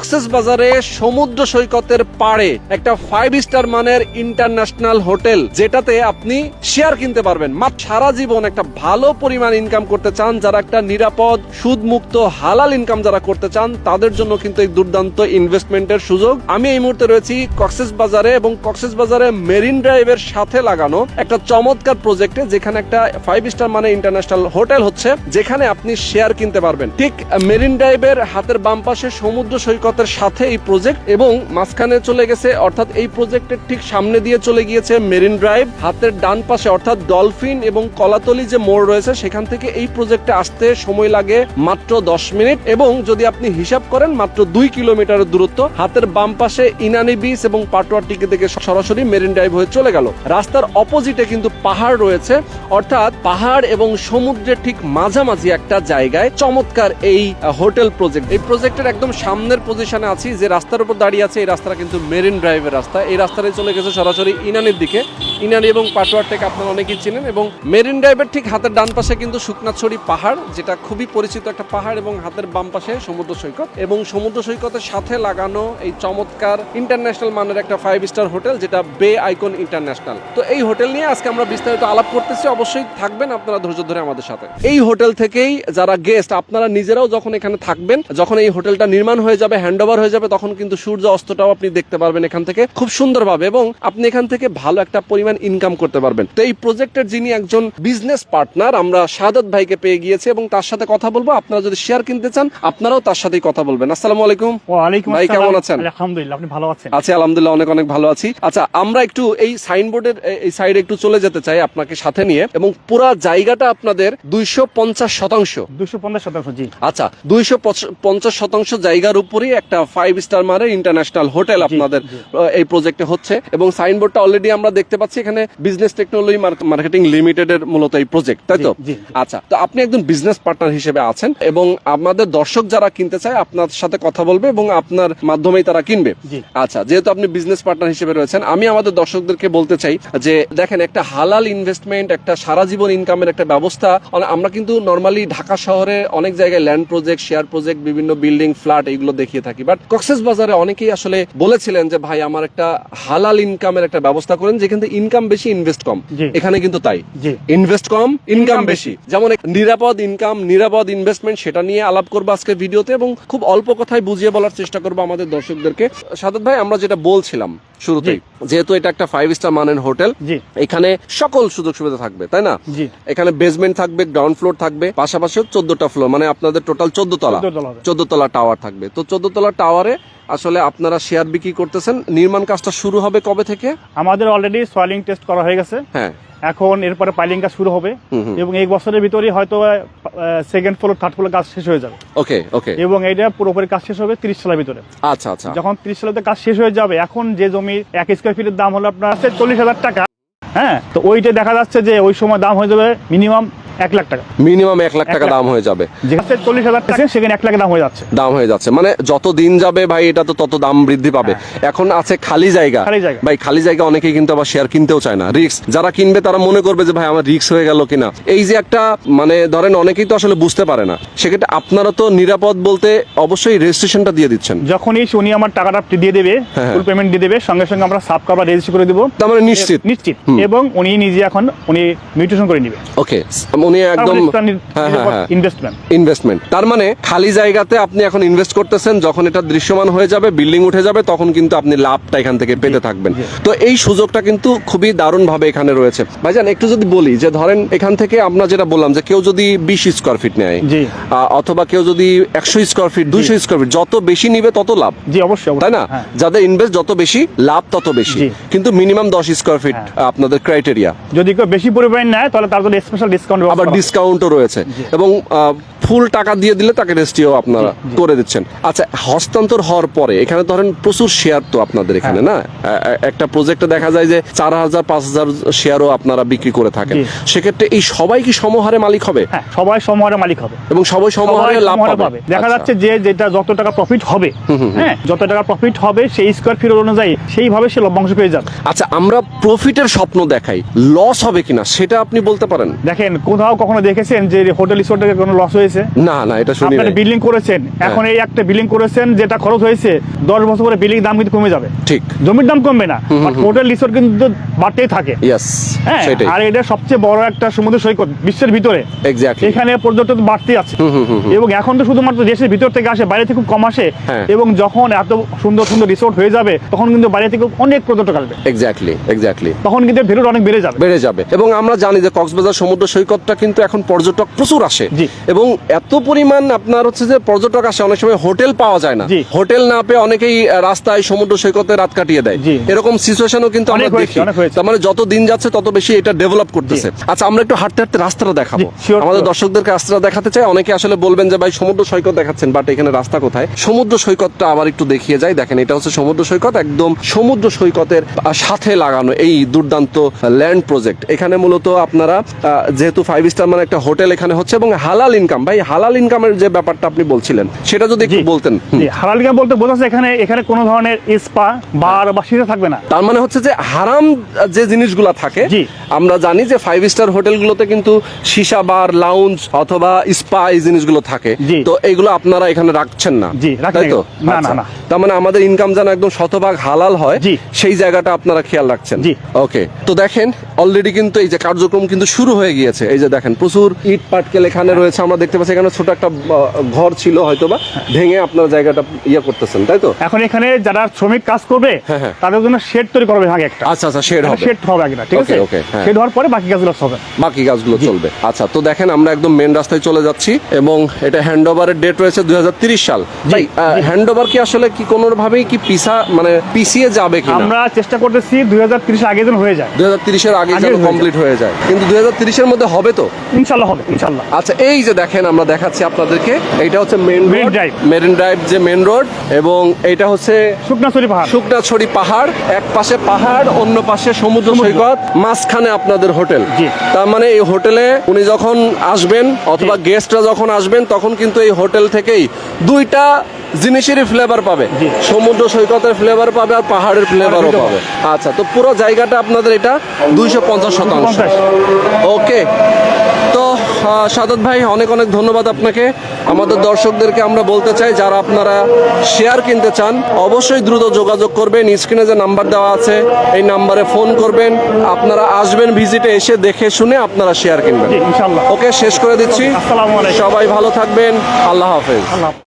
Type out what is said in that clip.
কক্সবাজারে সমুদ্র সৈকতের পাড়ে একটা 5 স্টার মানের ইন্টারন্যাশনাল হোটেল, যেটাতে আপনি শেয়ার কিনতে পারবেন। মাত্র সারা জীবন একটা ভালো পরিমাণ ইনকাম করতে চান, যারা একটা নিরাপদ সুদমুক্ত হালাল ইনকাম যারা করতে চান, তাদের জন্য কিন্তু এই দুর্দান্ত ইনভেস্টমেন্টের সুযোগ। আমি এই মুহূর্তে রয়েছি কক্সবাজারে এবং কক্সবাজারে মেরিন ড্রাইভের সাথে লাগানো একটা চমৎকার প্রজেক্টে, যেখানে একটা 5 স্টার মানে ইন্টারন্যাশনাল হোটেল হচ্ছে, যেখানে আপনি শেয়ার কিনতে পারবেন। ঠিক মেরিন ড্রাইভের হাতের বাম পাশে সমুদ্র সৈকতের সাথে এই প্রজেক্ট, এবং মাঝখানে চলে গেছে, অর্থাৎ এই প্রজেক্টের ঠিক সামনে দিয়ে চলে গিয়েছে মেরিন ড্রাইভ। হাতের ডান পাশে অর্থাৎ ডলফিন এবং কলাতলি যে মোড় রয়েছে, সেখান থেকে এই প্রজেক্টে আসতে সময় লাগে মাত্র 10 মিনিট, এবং যদি আপনি হিসাব করেন মাত্র 2 কিলোমিটারের দূরত্ব। হাতের বাম পাশে ইনানি বিচ এবং পাটোয়া টিকে থেকে সরাসরি মেরিন ড্রাইভ হয়ে চলে গেল। রাস্তার অপোজিটে কিন্তু পাহাড় রয়েছে, অর্থাৎ পাহাড় এবং সমুদ্রের ঠিক মাঝামাঝি একটা জায়গায় চমৎকার এই হোটেল প্রজেক্ট। এই প্রজেক্টের একদম সামনের পজিশনে আছি, যে রাস্তার উপর দাঁড়িয়ে আছে এই রাস্তাটা কিন্তু মেরিন ড্রাইভের রাস্তা। এই রাস্তাটাই চলে গেছে সরাসরি ইনানির দিকে। ইনানি এবং পাটোয়ার টেক আপনারা অনেকেই চিনেন, এবং মেরিন ড্রাইভের ঠিক হাতের ডান পাশে কিন্তু শুকনাছড়ি পাহাড়, যেটা খুবই পরিচিত একটা পাহাড়, এবং হাতের বাম পাশে সমুদ্র সৈকত, এবং সমুদ্র সৈকতের সাথে লাগানো এই চমৎকার ইন্টারন্যাশনাল মানের একটা 5 স্টার হোটেল, যেটা বে আইকন ইন্টারন্যাশনাল। তো এই হোটেল নিয়ে আজকে আমরা বিস্তারিত আলাপ করতেছি, অবশ্যই থাকবেন আপনারা ধৈর্য ধরে আমাদের সাথে। এই হোটেল থেকেই যারা গেস্ট, আপনারা নিজেরাও যখন এখানে থাকবেন, যখন এই হোটেলটা নির্মাণ হয়ে যাবে, হ্যান্ডওভার হয়ে যাবে, তখন কিন্তু সূর্য অস্তটাও আপনি দেখতে পারবেন এখান থেকে খুব সুন্দরভাবে, এবং আপনি এখান থেকে ভালো একটা পরিমাণ ইনকাম করতে পারবেন। তো এই প্রজেক্টের যিনি একজন বিজনেস পার্টনার, আমরা শাহাদাত ভাইকে পেয়ে গিয়েছি এবং তার সাথে কথা বলবো। আপনারা যদি শেয়ার কিনতে চান, আপনারাও তার সাথেই কথা বলবেন। আসসালামু আলাইকুম। ওয়ালাইকুম ভাই, আসসালাম। কেমন আছেন? আলহামদুলিল্লাহ, আপনি ভালো আছেন? আছি আলহামদুলিল্লাহ, অনেক অনেক ভালো আছি। আচ্ছা, আমরা একটু এই সাইনবোর্ডের এই সাইডে একটু চলে যেতে চাই আপনাকে সাথে নিয়ে, এবং পুরো জায়গাটা আপনাদের 250%। 250%, জি। আচ্ছা, 250% জায়গার উপরেই একটা 5 স্টার মানে ইন্টারন্যাশনাল হোটেল আপনাদের এই প্রজেক্টে হচ্ছে, এবং সাইনবোর্ডটা অলরেডি আমরা দেখতে পাচ্ছি এখানে বিজনেস টেকনোলজি মার্কেটিং লিমিটেড এর মূলত এই প্রজেক্ট, তাই তো? আচ্ছা, তো আপনি একজন বিজনেস পার্টনার হিসেবে আছেন, এবং আমাদের দর্শক যারা কিনতে চায় আপনার সাথে কথা বলবে এবং আপনার মাধ্যমেই তারা কিনবে। আচ্ছা, যেহেতু আপনি বিজনেস পার্টনার হিসেবে রয়েছেন, আমি আমাদের দর্শকদেরকে বলতে চাই যে দেখেন, একটা হালাল ইনভেস্টমেন্ট, একটা সারা জীবন ইনকামের একটা ব্যবস্থা। আমরা কিন্তু নরমালি ঢাকা শহরে অনেক জায়গায় ল্যান্ড প্রজেক্ট, শেয়ার প্রজেক্ট, বিভিন্ন বিল্ডিং, ফ্ল্যাট এগুলো দেখিয়ে থাকি, বাট কক্সবাজারে অনেকেই আসলে বলেছিলেন যে ভাই, আমার একটা হালাল ইনকামের একটা ব্যবস্থা করেন, যেখান থেকে ইনকাম বেশি, ইনভেস্ট কম। এখানে কিন্তু তাই, ইনভেস্ট কম, ইনকাম বেশি। যেমন নিরাপদ ইনকাম, নিরাপদ ইনভেস্টমেন্ট, সেটা নিয়ে আলাপ করবো আজকে ভিডিওতে, এবং খুব অল্প কথায় বুঝিয়ে বলার চেষ্টা করবো আমাদের দর্শকদেরকে। শাহাদাত ভাই, আমরা যেটা বলছিলাম শুরুতেই, যেহেতু এটা একটা 5 স্টার মানের হোটেল, এখানে সকল সুযোগ সুবিধা থাকবে, তাই না? এখানে বেসমেন্ট থাকবে, গ্রাউন্ড ফ্লোর থাকবে, পাশাপাশি 14টা ফ্লোর, মানে আপনাদের টোটাল 14 তলা টাওয়ার থাকবে। তো 14 তলা টাওয়ারে আসলে আপনারা শেয়ার বিক্রি করতেছেন। নির্মাণ কাজটা শুরু হবে কবে থেকে? আমাদের অলরেডি সয়েলিং টেস্ট করা হয়ে গেছে। হ্যাঁ, এখন এরপরে পাইলিং কাজ শুরু হবে, এবং এই বছরের ভিতরে হয়তো সেকেন্ড ফ্লোর, থার্ড ফ্লোর কাজ শেষ হয়ে যাবে। ওকে ওকে, এবং এইটা পুরোপুরি কাজ শেষ হবে 30 সালের ভিতরে। আচ্ছা আচ্ছা, যখন 30 সালের কাজ শেষ হয়ে যাবে, এখন যে জমি 1 স্কয়ার ফিটের দাম হলো আপনার 40,000 টাকা। হ্যাঁ, তো ওইটা দেখা যাচ্ছে যে ওই সময় দাম হয়ে যাবে মিনিমাম 1 লাখ টাকা। মিনিমাম 1 লাখ টাকা দাম হয়ে যাবে। যেখানে 40,000 টাকা, সেখানে 1 লাখ দাম হয়ে যাচ্ছে। মানে যত দিন যাবে ভাই, এটা তো তত দাম বৃদ্ধি পাবে। এখন আছে খালি জায়গা। ভাই, খালি জায়গা অনেকেই কিন্তু আবার শেয়ার কিনতেও চায় না, রিস্ক। যারা কিনবে তারা মনে করবে যে ভাই, আমার রিস্ক হয়ে গেল কিনা। এই যে একটা, মানে ধরেন অনেকেই তো আসলে বুঝতে পারে না, সেক্ষেত্রে আপনারা তো নিরাপদ বলতে অবশ্যই রেজিস্ট্রেশনটা দিয়ে দিচ্ছেন। যখনই উনি আমার টাকাটা দিয়ে দেবে, ফুল পেমেন্ট দিয়ে দেবে, সঙ্গে সঙ্গে আমরা সাব কভার রেজিস্ট্রি করে দেব। তার মানে নিশ্চিত, এবং উনি নিজে এখন মিউটেশন করে নেবে। ওকে, উনি একদম ইনভেস্টমেন্ট। তার মানে খালি জায়গাতে আপনি এখন ইনভেস্ট করতেছেন, যখন এটা দৃশ্যমান হয়ে যাবে, বিল্ডিং উঠে যাবে, তখন কিন্তু আপনি লাভটা এখান থেকে পেতে থাকবেন। তো এই সুযোগটা কিন্তু খুবই দারুণ ভাবে এখানে রয়েছে। ভাইজান, একটু যদি বলি যে ধরেন এখান থেকে আমরা যেটা বললাম, যে কেউ যদি 20 স্কয়ার ফিট নেয়, অথবা কেউ যদি 100 স্কয়ার ফিট, 200 স্কয়ার ফিট, যত বেশি নিবে তত লাভ। জি, অবশ্যই, তাই না? যাদের ইনভেস্ট যত বেশি, লাভ তত বেশি, কিন্তু মিনিমাম 10 স্কয়ার ফিট আপনাদের ক্রাইটেরিয়া। যদি কেউ বেশি পরিমাণ নেয়, তাহলে তার জন্য স্পেশাল ডিসকাউন্ট, আবার ডিসকাউন্টও রয়েছে, এবং ফুল টাকা দিয়ে দিলে তাকে রেজিস্ট্রিও আপনারা করে দিচ্ছেন। আচ্ছা, হস্তান্তর হওয়ার পরে এখানে ধরেন প্রচুর শেয়ার তো আপনাদের এখানে, না? একটা প্রজেক্টে দেখা যায় যে 4,000 5,000 শেয়ারও আপনারা বিক্রি করে থাকেন। সেক্ষেত্রে এই সবাই কি সমহারে মালিক হবে? সবাই সমহারে মালিক হবে, এবং সবাই সমহারে লাভ পাবে। দেখা যাচ্ছে যে যেটা যত টাকা প্রফিট হবে, হ্যাঁ, যত টাকা প্রফিট হবে সেই স্কয়ার ফিট অনুযায়ী সেইভাবে সে লভ্যাংশ পেয়ে যাবে। আচ্ছা, আমরা প্রফিটের স্বপ্ন দেখাই, লস হবে কিনা সেটা আপনি বলতে পারেন? দেখেন, কোথাও কোথাও কখনো দেখেছেন যে হোটেল রিসোর্টে কোনো লস হয়েছে? না না, এটা শুনি আপনারা নাই। বিল্ডিং করেছেন, এখন এই একটা বিল্ডিং করেছেন, যেটা খরচ হয়েছে 10 বছর পরে বিল্ডিং দাম কিন্তু কমে যাবে। ঠিক। জমির দাম কমবে না, বাট হোটেল রিসোর্ট কিন্তু বাড়তেই থাকে। ইয়েস, হ্যাঁ, সেটাই। আর এটা সবচেয়ে বড় একটা সমুদ্র সৈকত বিশ্বের ভিতরে। এক্স্যাক্টলি। এখানে পর্যটন বাড়তে আছে, এবং এখন তো শুধুমাত্র দেশের ভিতর থেকে আসে, বাইরে থেকে খুব কম আসে। হ্যাঁ। এবং যখন এত সুন্দর সুন্দর রিসোর্ট হয়ে যাবে, তখন কিন্তু বাইরে থেকে অনেক পর্যটক আসবে, এক্স্যাক্টলি তখন কিন্তু ভ্যালু অনেক বেড়ে যাবে। বেড়ে যাবে। এবং আমরা জানি যে কক্সবাজার সমুদ্র সৈকতটা কিন্তু এখন পর্যটক প্রচুর আসে। জি। এবং এত পরিমাণ আপনার হচ্ছে যে পর্যটক আসে, অনেক সময় হোটেল পাওয়া যায় না। জি। হোটেল না পেয়ে অনেকেই রাস্তায় সমুদ্র সৈকতে রাত কাটিয়ে দেয়। জি। এরকম সিচুয়েশনও কিন্তু আমরা অনেক হয়েছে, দেখি। অনেক হয়েছে। তার মানে যত দিন যাচ্ছে তত বেশি এটা ডেভেলপ করতেছে। আচ্ছা, আমরা একটু হাঁটতে হাঁটতে রাস্তাটা দেখাবো। জি, sure, আমাদের sure. দর্শকদেরকে রাস্তাটা দেখাতে চাই। অনেকে আসলে বলবেন যে ভাই সমুদ্র সৈকত দেখাচ্ছেন, বাট এখানে রাস্তা কোথায়? সমুদ্র সৈকতটা আবার একটু দেখিয়ে যাই। দেখেন, এটা হচ্ছে সমুদ্র সৈকত, একদম সমুদ্র সৈকতের সাথে লাগানো এই দুর্দান্ত ল্যান্ড প্রজেক্ট। এখানে মূলত আপনারা যেহেতু 5 স্টার মানে একটা হোটেল এখানে হচ্ছে, এবং হালাল ইনকাম। ভাই, হালাল ইনকামের যে ব্যাপারটা আপনি বলছিলেন, সেটা যদি একটু জি। বলতেন। জি, হালাল ইনকাম বলতে বোঝাচ্ছে এখানে কোনো ধরনের স্পা, বার বা সিজা থাকবে না। তার মানে হচ্ছে যে হারাম যে জিনিসগুলো থাকে, জি। আমরা জানি যে 5 স্টার হোটেলগুলোতে কিন্তু সীসা বার, লাউঞ্জ অথবা স্পা এই জিনিসগুলো থাকে। জি। তো এগুলো আপনারা এখানে রাখছেন না? জি, রাখি তাই তো? না। না, আচ্ছা। না। তার মানে আমাদের ইনকাম যেন একদম শতভাগ হালাল হয়, জি। সেই জায়গাটা আপনারা খেয়াল রাখছেন। জি। ওকে, তো দেখেন অলরেডি কিন্তু এই যে কার্যক্রম কিন্তু শুরু হয়ে গিয়েছে। এই যে দেখেন প্রচুর ইট পাটকেল এখানে রয়েছে। আমরা দেখতে পাচ্ছি এখানে ছোট একটা ঘর ছিল, হয়তোবা ভেঙে আপনার জায়গাটা ইয়ে করতেছেন, তাই তো? এখন এখানে যারা শ্রমিক কাজ করবে, হ্যাঁ, হ্যাঁ। তাদের জন্য শেড তৈরি করবে আগে একটা। আচ্ছা আচ্ছা, শেড হবে। শেড হবে আগে, ঠিক আছে? Okay, okay, হ্যাঁ। শেড হওয়ার পরে বাকি কাজগুলো হবে। বাকি কাজগুলো চলবে। আচ্ছা, তো দেখেন আমরা একদম মেন রাস্তায় চলে যাচ্ছি, এবং এটা হ্যান্ডওভারের ডেট রয়েছে 2030 সাল। ভাই, হ্যান্ডওভার কি আসলে কি কোনোভাবেই কি পিছিয়ে যাবে কি? আমরা চেষ্টা করতেছি 2030 আগে যেন হয়ে যায়। 2030 এর আগে আগে যেন হয়ে কমপ্লিট হয়ে যায়, কিন্তু 2030 এর মধ্যে হবে তো? ইনশাল্লাহ হবে, ইনশাল্লাহ। আচ্ছা, এই যে দেখেন আমরা দেখাচ্ছি আপনাদেরকে, এইটা হচ্ছে main Marine Drive। Marine Drive যে মেন রোড, এবং এইটা হচ্ছে শুকনাছড়ি পাহাড়। শুকনাছড়ি পাহাড়। এক পাশে পাহাড়, অন্য পাশে সমুদ্র সৈকত, মাঝখানে আপনাদের হোটেল। জি। তার মানে এই হোটেলে উনি যখন আসবেন অথবা গেস্টরা যখন আসবেন, তখন কিন্তু এই হোটেল থেকেই দুইটা জিনিসেরই ফ্লেভার পাবে। জি। সমুদ্র সৈকতের ফ্লেভার পাবে আর পাহাড়ের ফ্লেভারও পাবে। আচ্ছা, তো পুরো জায়গাটা আপনাদের এটা 250%। 250। ওকে, তো সাদত ভাই, অনেক অনেক ধন্যবাদ আপনাকে। আমাদের দর্শকদেরকে আমরা বলতে চাই, যারা আপনারা শেয়ার কিনতে চান, অবশ্যই দ্রুত যোগাযোগ করবেন। স্ক্রিনে যে নাম্বার দেওয়া আছে, এই নাম্বারে ফোন করবেন। আপনারা আসবেন ভিজিটে, এসে দেখে শুনে আপনারা শেয়ার কিনবেন। জি, ইনশাল্লাহ। ওকে, শেষ করে দিচ্ছি। আসসালামু আলাইকুম। সবাই ভালো থাকবেন। আল্লাহ হাফেজ। আল্লাহ হাফেজ।